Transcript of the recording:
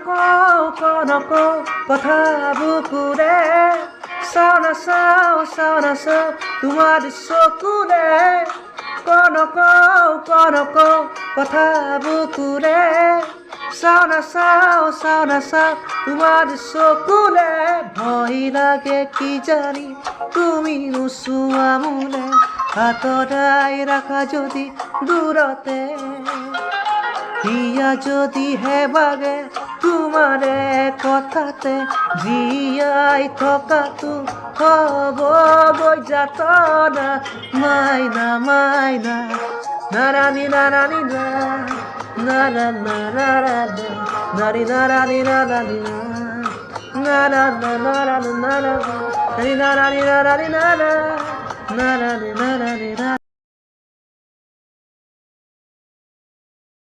কওঁ কথা বুকুৰে চাওঁ নাচাওঁ তোমাৰ চকুৰে কওঁ কথা বুকুৰে চাওঁ নাচাওঁ তোমাৰ চকুৰে ভয় লাগে কি জানি তুমি নোচোৱা মোলে আঁতৰাই ৰাখা যদি দূৰতে হিয়া যদি হেবাগে তোমাৰে কথাতে জীয়াই থকাটো হ'বগৈ যাতনা মাইনা নাৰানি নাৰানি নাৰা নাৰী নাৰানি নাৰানি নাৰা নাৰানি নাৰানি নাৰা